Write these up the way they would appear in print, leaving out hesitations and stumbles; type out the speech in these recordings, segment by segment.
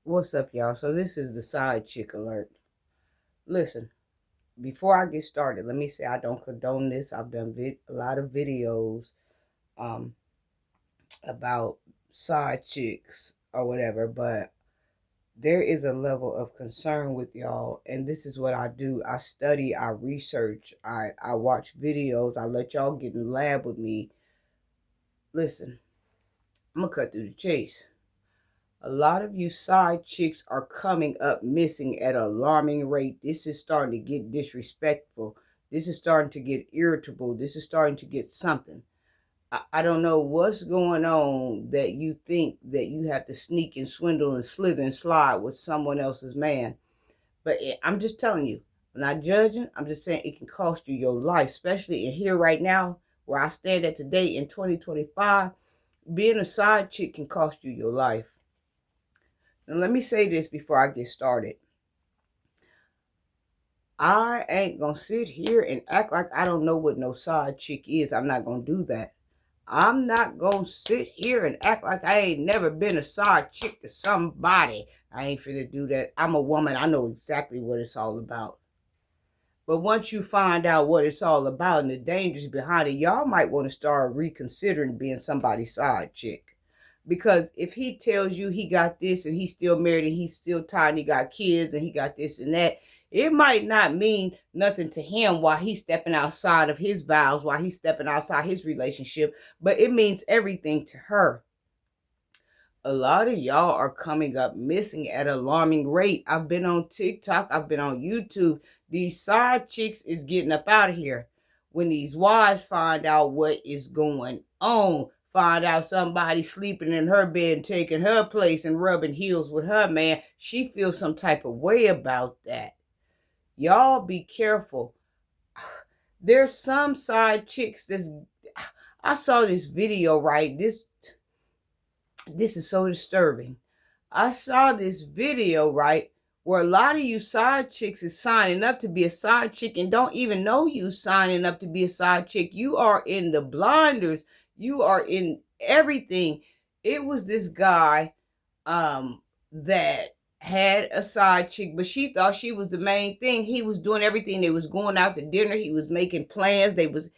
What's up, y'all? So this is the side chick alert. Listen, before I get started, let me say I don't condone this. I've done a lot of videos um, about side chicks or whatever, but there is a level of concern with y'all, and this is what I do. I study, I research, I watch videos, I let y'all get in the lab with me. Listen, I'm gonna cut through the chase. A lot of you side chicks are coming up missing at an alarming rate. This is starting to get disrespectful. This is starting to get irritable. This is starting to get something. I don't know what's going on that you think that you have to sneak and swindle and slither and slide with someone else's man. But I'm just telling you, I'm not judging. I'm just saying it can cost you your life, especially in here right now where I stand at today in 2025. Being a side chick can cost you your life. And let me say this before I get started. I ain't gonna sit here and act like I don't know what no side chick is. I'm not gonna do that. I'm not gonna sit here and act like I ain't never been a side chick to somebody. I ain't finna do that. I'm a woman. I know exactly what it's all about. But once you find out what it's all about and the dangers behind it, y'all might want to start reconsidering being somebody's side chick. Because if he tells you he got this and he's still married and he's still tied and he got kids and he got this and that, it might not mean nothing to him while he's stepping outside of his vows, while he's stepping outside his relationship, but it means everything to her. A lot of y'all are coming up missing at an alarming rate. I've been on TikTok, I've been on YouTube. These side chicks is getting up out of here. When these wives find out what is going on, find out somebody sleeping in her bed and taking her place and rubbing heels with her man, she feels some type of way about that. Y'all be careful. There's some side chicks that's I saw this video, right? This is so disturbing. I saw this video, right, where a lot of you side chicks is signing up to be a side chick and don't even know you signing up to be a side chick. You are in the blinders. You are in everything. It was this guy that had a side chick, but she thought she was the main thing. He was doing everything. They was going out to dinner. He was making plans. They was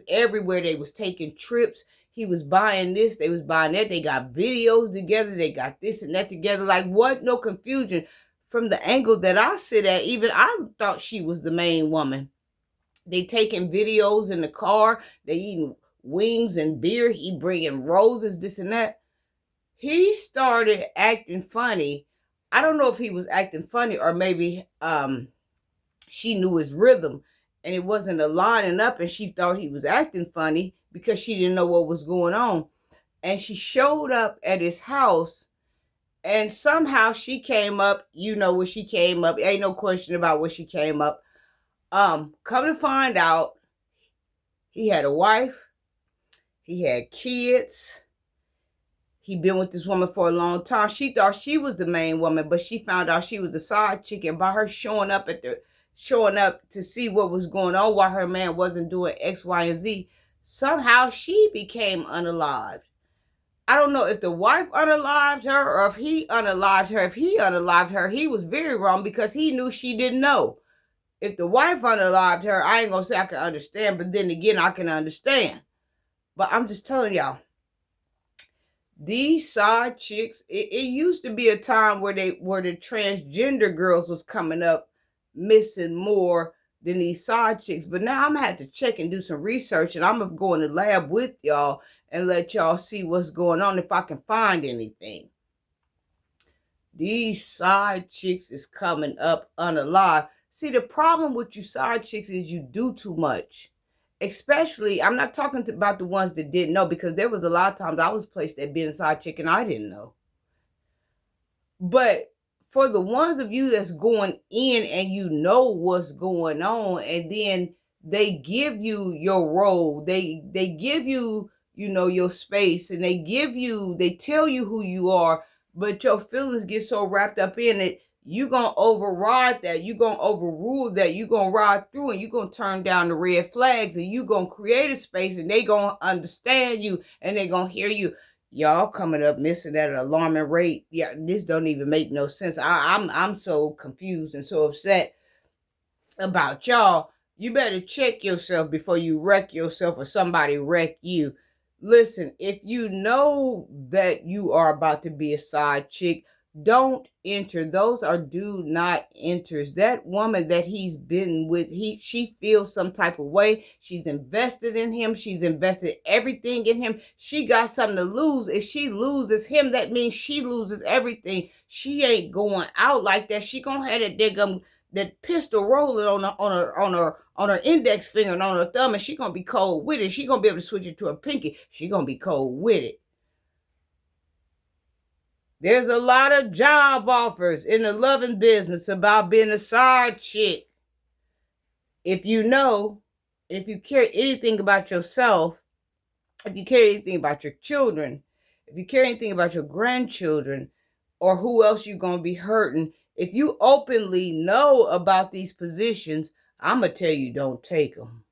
everywhere. They was taking trips. He was buying this, they was buying that. They got videos together. They got this and that together. Like what? No confusion. From the angle that I sit at, even I thought she was the main woman. They taking videos in the car. They eating wings and beer. He bringing roses, this and that. He started acting funny. I don't know if he was acting funny or maybe she knew his rhythm and it wasn't aligning up and she thought he was acting funny because she didn't know what was going on. And she showed up at his house and somehow she came up, you know where she came up. Ain't no question about where she came up. Come to find out, he had a wife, he had kids. He'd been with this woman for a long time. She thought she was the main woman, but she found out she was a side chick. And by her showing up to see what was going on while her man wasn't doing X, Y, and Z, somehow she became unalived. I don't know if the wife unalived her or if he unalived her. If he unalived her, he was very wrong because he knew she didn't know. If the wife unalived her, I ain't gonna say I can understand, but then again, I can understand. But I'm just telling y'all, these side chicks, it used to be a time where the transgender girls was coming up missing more than these side chicks. But now I'm gonna have to check and do some research, and I'm gonna go in the lab with y'all and let y'all see what's going on if I can find anything. These side chicks is coming up unalive. See, the problem with you side chicks is you do too much. Especially, I'm not talking about the ones that didn't know, because there was a lot of times I was placed at being a side chick and I didn't know. But for the ones of you that's going in and you know what's going on, and then they give you your role, they give you, you know, your space, and they tell you who you are, but your feelings get so wrapped up in it, you're going to override that. You're going to overrule that. You're going to ride through and you're going to turn down the red flags and you're going to create a space and they're going to understand you and they're going to hear you. Y'all coming up missing at an alarming rate. Yeah, this don't even make no sense. I'm so confused and so upset about y'all. You better check yourself before you wreck yourself or somebody wreck you. Listen, if you know that you are about to be a side chick, don't enter. Those are do not enters. That woman that he's been with, she feels some type of way. She's invested in him. She's invested everything in him. She got something to lose. If she loses him, that means she loses everything. She ain't going out like that. She gonna have that pistol rolling on her index finger and on her thumb, and she gonna be cold with it. She gonna be able to switch it to her pinky. She gonna be cold with it. There's a lot of job offers in the loving business about being a side chick. If you know, if you care anything about yourself, if you care anything about your children, if you care anything about your grandchildren, or who else you're going to be hurting, if you openly know about these positions, I'm going to tell you don't take them.